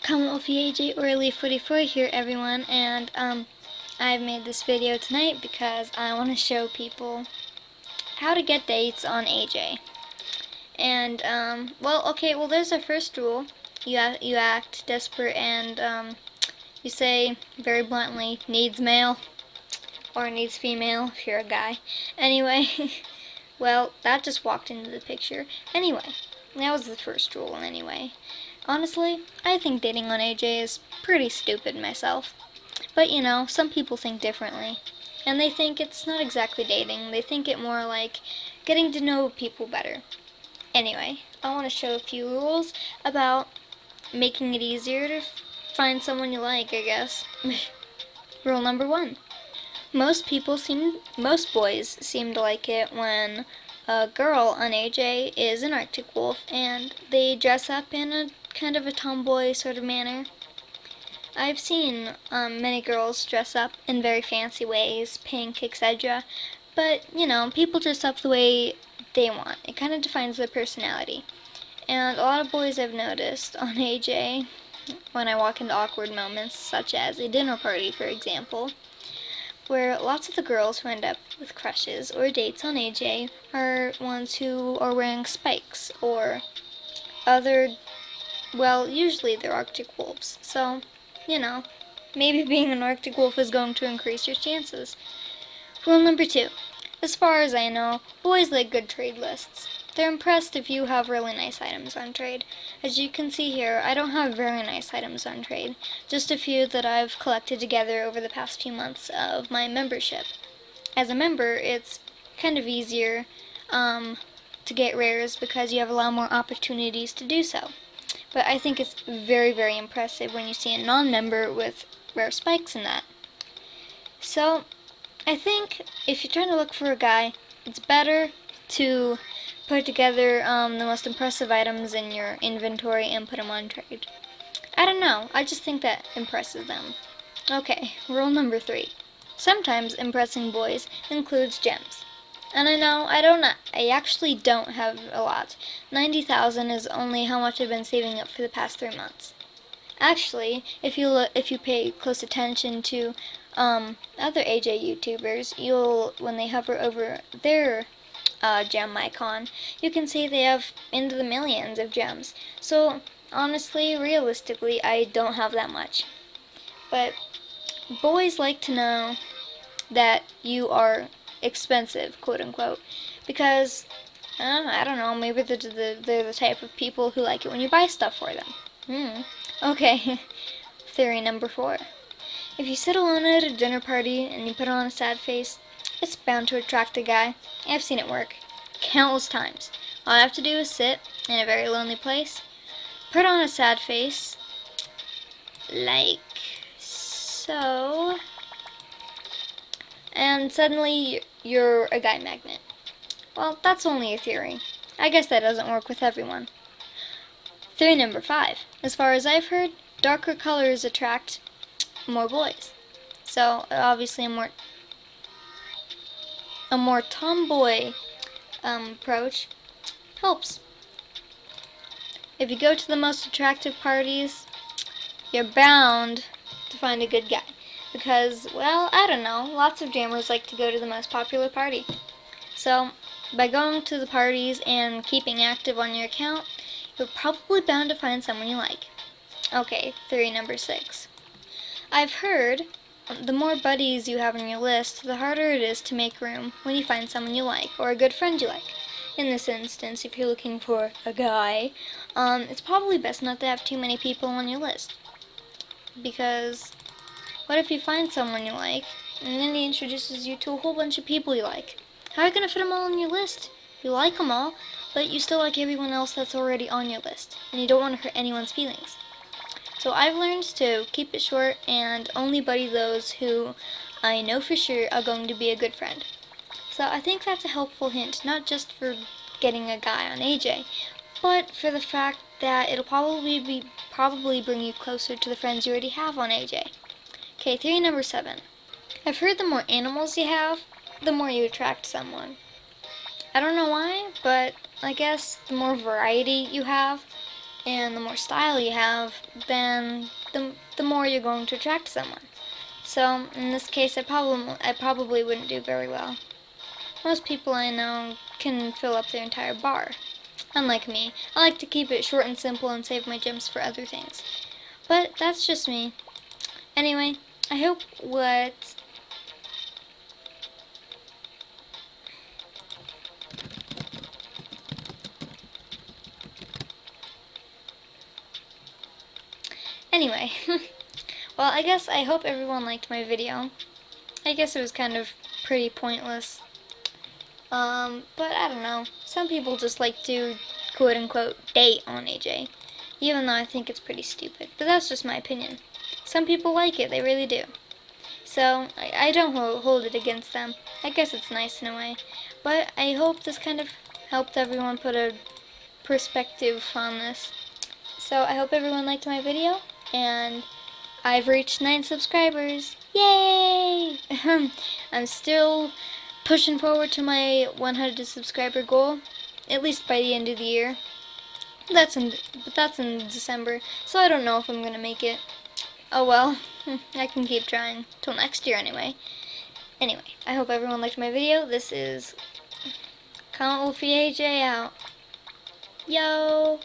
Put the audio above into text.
Comet with AJ or Leaf44 here, everyone, and I've made this video tonight because I want to show people how to get dates on AJ. And well, there's our first rule. You act desperate and you say very bluntly, needs male or needs female if you're a guy. Anyway, well, that just walked into the picture. Anyway, that was the first rule anyway. Honestly, I think dating on AJ is pretty stupid myself. But you know, some people think differently. And they think it's not exactly dating, they think it more like getting to know people better. Anyway, I want to show a few rules about making it easier to find someone you like, I guess. Rule number 1. Most boys seem to like it when a girl on AJ is an Arctic wolf and they dress up in a kind of a tomboy sort of manner. I've seen many girls dress up in very fancy ways, pink, etc. But, you know, people dress up the way they want. It kind of defines their personality. And a lot of boys I've noticed on AJ, when I walk into awkward moments, such as a dinner party, for example, where lots of the girls who end up with crushes or dates on AJ are ones who are wearing spikes or other, well, usually they're Arctic wolves. So, you know, maybe being an Arctic wolf is going to increase your chances. Rule number 2. As far as I know, boys like good trade lists. They're impressed if you have really nice items on trade. As you can see here, I don't have very nice items on trade, just a few that I've collected together over the past few months of my membership. As a member, it's kind of easier to get rares because you have a lot more opportunities to do so. But I think it's very, very impressive when you see a non-member with rare spikes in that. So, I think if you're trying to look for a guy, it's better to put together the most impressive items in your inventory and put them on trade. I don't know, I just think that impresses them. Okay, rule number 3. Sometimes impressing boys includes gems. And I know, I actually don't have a lot. 90,000 is only how much I've been saving up for the past 3 months. Actually, if you pay close attention to other AJ YouTubers, when they hover over their gem icon, you can see they have into the millions of gems. So, honestly, realistically, I don't have that much. But boys like to know that you are expensive, quote unquote, because I don't know, maybe they're the type of people who like it when you buy stuff for them. Okay. Theory number 4. If you sit alone at a dinner party and you put on a sad face, it's bound to attract a guy. I've seen it work countless times. All I have to do is sit in a very lonely place, put on a sad face, like so, and suddenly you're a guy magnet. Well, that's only a theory. I guess that doesn't work with everyone. Theory number 5. As far as I've heard, darker colors attract more boys. So, obviously a more tomboy approach helps. If you go to the most attractive parties, you're bound to find a good guy. Because, well, I don't know, lots of jammers like to go to the most popular party. So, by going to the parties and keeping active on your account, you're probably bound to find someone you like. Okay, theory number 6. I've heard the more buddies you have on your list, the harder it is to make room when you find someone you like or a good friend you like. In this instance, if you're looking for a guy, it's probably best not to have too many people on your list. Because what if you find someone you like and then he introduces you to a whole bunch of people you like? How are you going to fit them all on your list? You like them all, but you still like everyone else that's already on your list, and you don't want to hurt anyone's feelings. So I've learned to keep it short and only buddy those who I know for sure are going to be a good friend. So I think that's a helpful hint, not just for getting a guy on AJ, but for the fact that it'll probably bring you closer to the friends you already have on AJ. Okay, theory number 7. I've heard the more animals you have, the more you attract someone. I don't know why, but I guess the more variety you have, and the more style you have, then the more you're going to attract someone. So in this case, I probably wouldn't do very well. Most people I know can fill up their entire bar. Unlike me, I like to keep it short and simple and save my gems for other things. But that's just me. Anyway, I hope what... Anyway, well, I hope everyone liked my video. I guess it was kind of pretty pointless. But I don't know. Some people just like to, quote-unquote, date on AJ. Even though I think it's pretty stupid. But that's just my opinion. Some people like it, they really do. So, I don't hold it against them. I guess it's nice in a way. But I hope this kind of helped everyone put a perspective on this. So, I hope everyone liked my video. And I've reached 9 subscribers. Yay! I'm still pushing forward to my 100 subscriber goal, at least by the end of the year. That's in December, so I don't know if I'm gonna make it. Oh well, I can keep trying till next year anyway. Anyway, I hope everyone liked my video. This is Comet Wolfie AJ out. Yo!